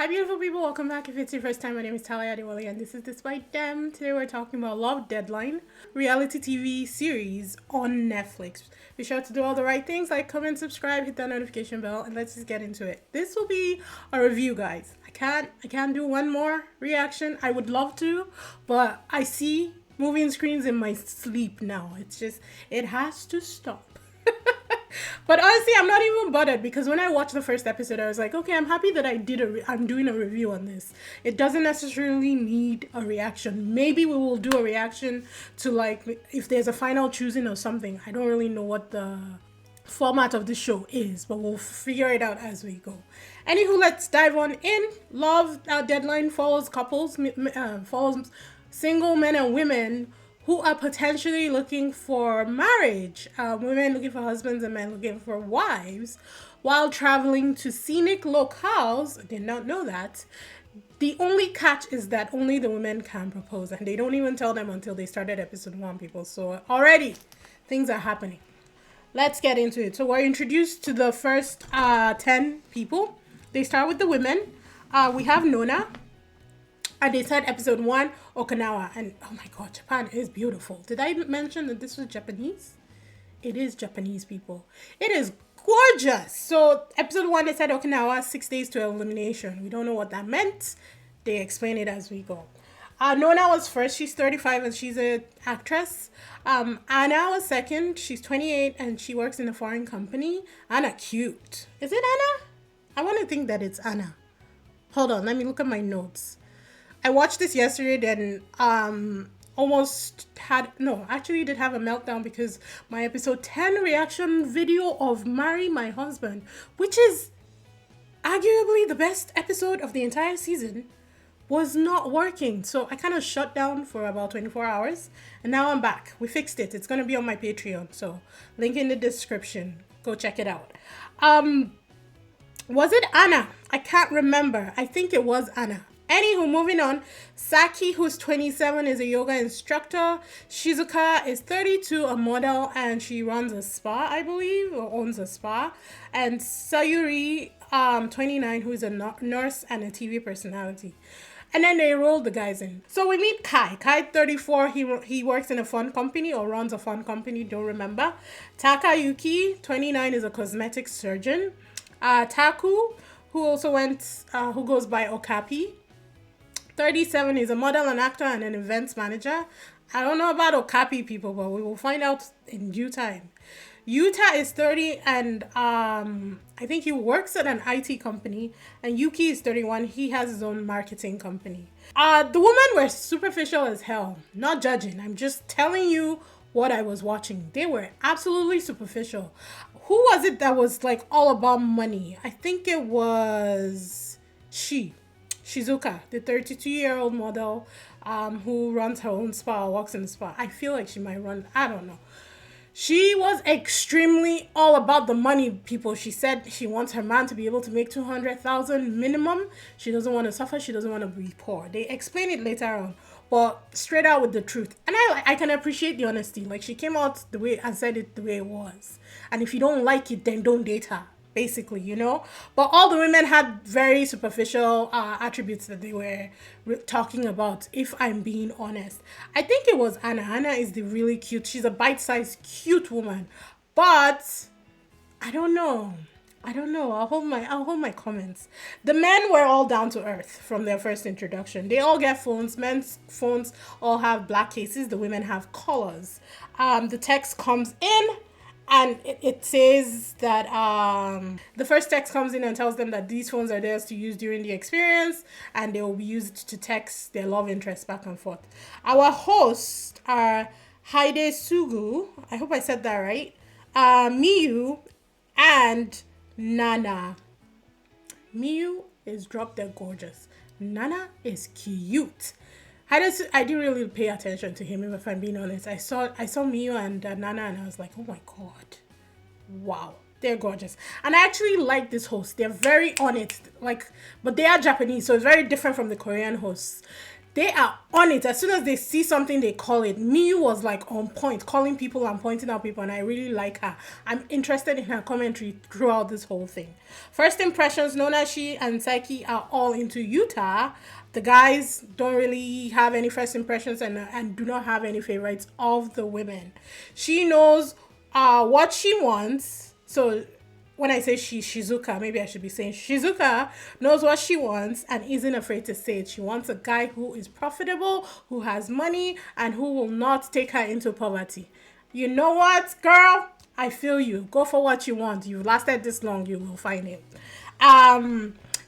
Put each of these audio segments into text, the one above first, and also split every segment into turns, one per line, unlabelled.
Hi beautiful people, welcome back. If it's your first time, my name is Talia Adewale and this is DISBYDEM. Today we're talking about Love Deadline, reality TV series on Netflix. Be sure to do all the right things, like, comment, subscribe, hit that notification bell, and let's just get into it. This will be a review, guys. I can't do one more reaction. I would love to, but I see moving screens in my sleep now. It has to stop. But honestly, I'm not even bothered because when I watched the first episode, I was like, okay, I'm happy that I'm doing a review on this. It doesn't necessarily need a reaction. Maybe we will do a reaction to, like, if there's a final choosing or something. I don't really know what the format of the show is, but we'll figure it out as we go. Anywho, let's dive on in. Love Deadline follows follows single men and women who are potentially looking for marriage, women looking for husbands and men looking for wives, while traveling to scenic locales. I did not know that. The only catch is that only the women can propose, and they don't even tell them until they started episode 1, people. So already, things are happening. Let's get into it. So we're introduced to the first 10 people. They start with the women. We have Nona. And they said episode 1, Okinawa. And oh my god, Japan is beautiful. Did I mention that this was Japanese? It is Japanese, people. It is gorgeous. So episode 1, they said Okinawa, 6 days to elimination. We don't know what that meant. They explain it as we go. Nona was first. She's 35 and she's an actress. Anna was second. She's 28 and she works in a foreign company. Anna, cute. Is it Anna? I want to think that it's Anna. Hold on, let me look at my notes. I watched this yesterday, then actually did have a meltdown because my episode 10 reaction video of Marry My Husband, which is arguably the best episode of the entire season, was not working. So I kind of shut down for about 24 hours and now I'm back. We fixed it. It's going to be on my Patreon. So link in the description. Go check it out. Was it Anna? I can't remember. I think it was Anna. Anywho, moving on. Saki, who's 27, is a yoga instructor. Shizuka is 32, a model, and she runs a spa, I believe, or owns a spa. And Sayuri, 29, who is a nurse and a TV personality. And then they roll the guys in. So we meet Kai. Kai, 34, he works in a fun company or runs a fun company, don't remember. Takayuki, 29, is a cosmetic surgeon. Taku, who goes by Okapi, 37, is a model, an actor, and an events manager. I don't know about Okapi, people, but we will find out in due time. Yuta is 30 and I think he works at an IT company. And Yuki is 31. He has his own marketing company. The women were superficial as hell. Not judging. I'm just telling you what I was watching. They were absolutely superficial. Who was it that was like all about money? I think it was Shizuka, the 32-year-old model who runs her own spa or works in the spa. I feel like she might run, I don't know. She was extremely all about the money, people. She said she wants her man to be able to make 200,000 minimum. She doesn't want to suffer. She doesn't want to be poor. They explain it later on, but straight out with the truth. And I can appreciate the honesty. Like, she came out the way and said it the way it was. And if you don't like it, then don't date her. Basically, you know. But all the women had very superficial attributes that they were talking about, if I'm being honest. I think it was Anna. Anna is the really cute. She's a bite-sized cute woman. But I don't know. I'll hold my comments. The men were all down to earth from their first introduction. They all get phones. Men's phones all have black cases. The women have collars. The text comes in. And it says that the first text comes in and tells them that these phones are theirs to use during the experience and they will be used to text their love interest back and forth. Our hosts are Haide Sugu, I hope I said that right, Miyu, and Nana. Miyu is drop dead gorgeous. Nana is cute. I didn't really pay attention to him, if I'm being honest. I saw Miyu and Nana and I was like, oh my god. Wow. They're gorgeous. And I actually like this host. They're very on it. But they are Japanese, so it's very different from the Korean hosts. They are on it. As soon as they see something, they call it. Miyu was like on point, calling people and pointing out people, and I really like her. I'm interested in her commentary throughout this whole thing. First impressions, Nonashi and Saiki are all into Utah. The guys don't really have any first impressions and do not have any favorites of the women. She knows what she wants. So when I say she, Shizuka, maybe I should be saying Shizuka knows what she wants and isn't afraid to say it. She wants a guy who is profitable, who has money, and who will not take her into poverty. You know what, girl? I feel you. Go for what you want. You've lasted this long, you will find it.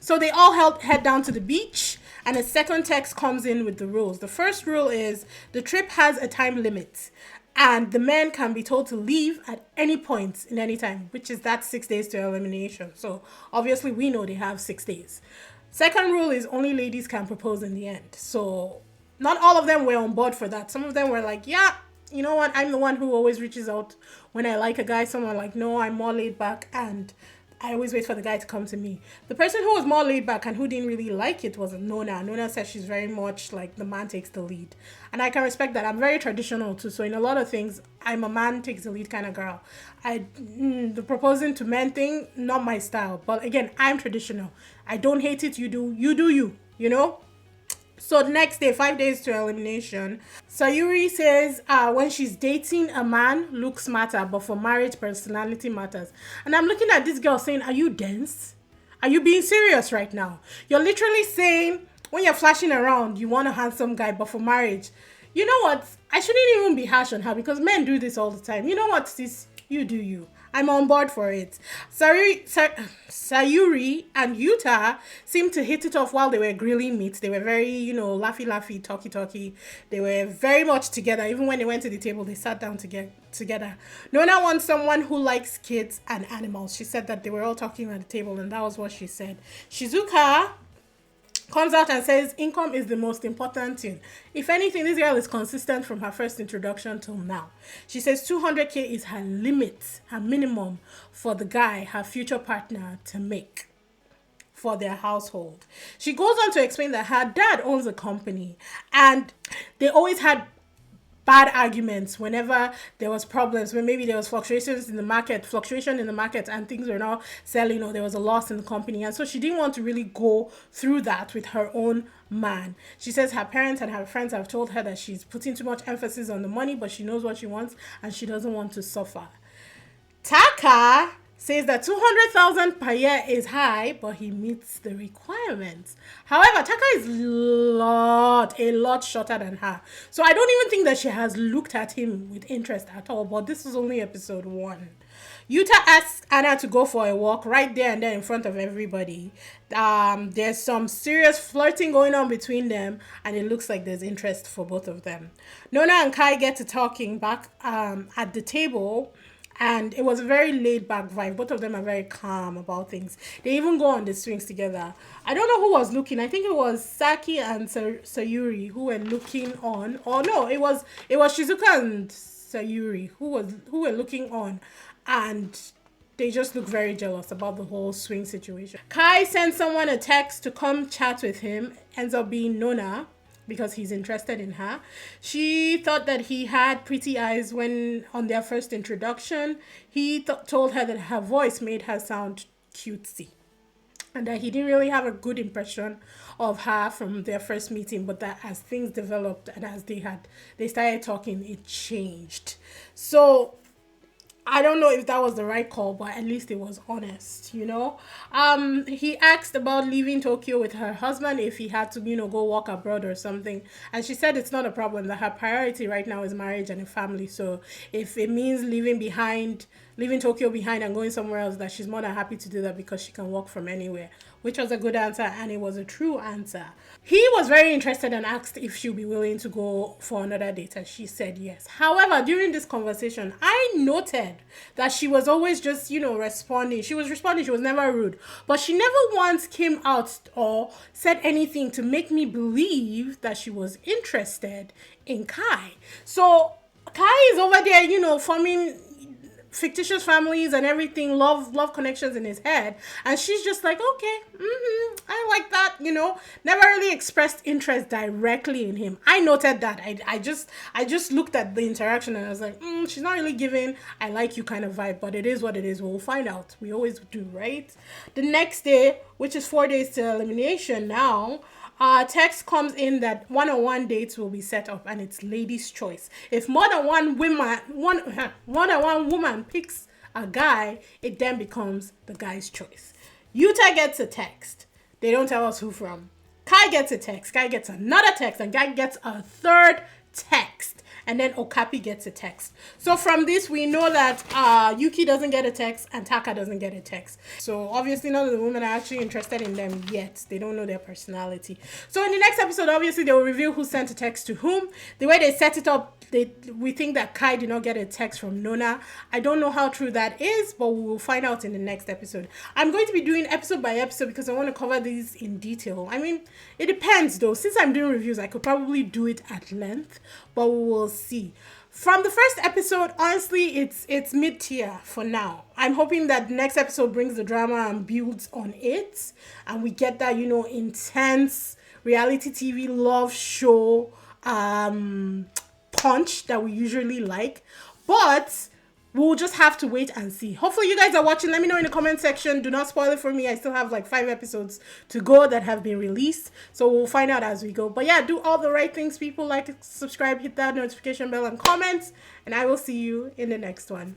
So they all head down to the beach, and a second text comes in with the rules. The first rule is the trip has a time limit, and the men can be told to leave at any point in any time, which is that 6 days to elimination. So obviously we know they have 6 days. Second rule is only ladies can propose in the end. So not all of them were on board for that. Some of them were like, yeah, you know what? I'm the one who always reaches out when I like a guy. Some are like, no, I'm more laid back and I always wait for the guy to come to me. The person who was more laid back and who didn't really like it was Nona. Nona says she's very much like the man takes the lead. And I can respect that. I'm very traditional too. So in a lot of things, I'm a man takes the lead kind of girl. The proposing to men thing, not my style. But again, I'm traditional. I don't hate it. You do you, you know? So the next day, 5 days to elimination, Sayuri says when she's dating a man, looks matter, but for marriage, personality matters. And I'm looking at this girl saying, are you dense? Are you being serious right now? You're literally saying when you're flashing around, you want a handsome guy, but for marriage, you know what? I shouldn't even be harsh on her because men do this all the time. You know what, sis? You do you. I'm on board for it. Sayuri and Yuta seemed to hit it off while they were grilling meat. They were very, laughy, talky. They were very much together. Even when they went to the table, they sat down together. Nona wants someone who likes kids and animals. She said that they were all talking at the table, and that was what she said. Shizuka comes out and says income is the most important thing. If anything, this girl is consistent from her first introduction till now. She says 200k is her limit, her minimum for the guy, her future partner, to make for their household. She goes on to explain that her dad owns a company and they always had bad arguments whenever there was problems, when maybe there was fluctuation in the market and things were not selling or there was a loss in the company. And so she didn't want to really go through that with her own man. She says her parents and her friends have told her that she's putting too much emphasis on the money, but she knows what she wants and she doesn't want to suffer. Taka says that 200,000 per year is high, but he meets the requirements. However, Taka is a lot shorter than her. So I don't even think that she has looked at him with interest at all, but this is only episode 1. Yuta asks Anna to go for a walk right there and then in front of everybody. There's some serious flirting going on between them, and it looks like there's interest for both of them. Nona and Kai get to talking back at the table, and it was a very laid-back vibe. Both of them are very calm about things. They even go on the swings together. I don't know who was looking. I think it was Saki and Sayuri who were looking on. Or no, it was Shizuka and Sayuri who were looking on. And they just look very jealous about the whole swing situation. Kai sends someone a text to come chat with him. Ends up being Nona, because he's interested in her. She thought that he had pretty eyes when on their first introduction. He told her that her voice made her sound cutesy and that he didn't really have a good impression of her from their first meeting, but that as things developed and as they started talking, it changed. So I don't know if that was the right call, but at least it was honest, you know. He asked about leaving Tokyo with her husband if he had to, go walk abroad or something. And she said it's not a problem, that her priority right now is marriage and a family. So if it means leaving Tokyo behind and going somewhere else, that she's more than happy to do that because she can walk from anywhere, which was a good answer, and it was a true answer. He was very interested and asked if she'll be willing to go for another date, and she said yes. However, during this conversation, I noted that she was always just, responding. She was responding. She was never rude. But she never once came out or said anything to make me believe that she was interested in Kai. So Kai is over there, fictitious families and everything, love connections in his head, and she's just like, okay, I like that, never really expressed interest directly in him. I noted that. I just looked at the interaction and I was like, she's not really giving I like you kind of vibe, but it is what it is. We'll find out. We always do, right? The next day, which is 4 days to elimination now, text comes in that one-on-one dates will be set up, and it's ladies' choice. If more than one woman picks a guy, it then becomes the guy's choice. Yuta gets a text. They don't tell us who from. Kai gets a text. Kai gets another text, and Guy gets a third text. And then Okapi gets a text. So from this, we know that Yuki doesn't get a text and Taka doesn't get a text. So obviously none of the women are actually interested in them yet. They don't know their personality. So in the next episode, obviously they will reveal who sent a text to whom. The way they set it up, we think that Kai did not get a text from Nona. I don't know how true that is, but we will find out in the next episode. I'm going to be doing episode by episode because I want to cover these in detail. I mean, it depends though. Since I'm doing reviews, I could probably do it at length, but we will see. From the first episode, honestly, it's mid-tier for now. I'm hoping that the next episode brings the drama and builds on it, and we get that, intense reality TV love show punch that we usually like. But we'll just have to wait and see. Hopefully you guys are watching. Let me know in the comment section. Do not spoil it for me. I still have like 5 episodes to go that have been released. So we'll find out as we go. But yeah, do all the right things, people. Like, subscribe, hit that notification bell and comments. And I will see you in the next one.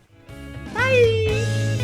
Bye!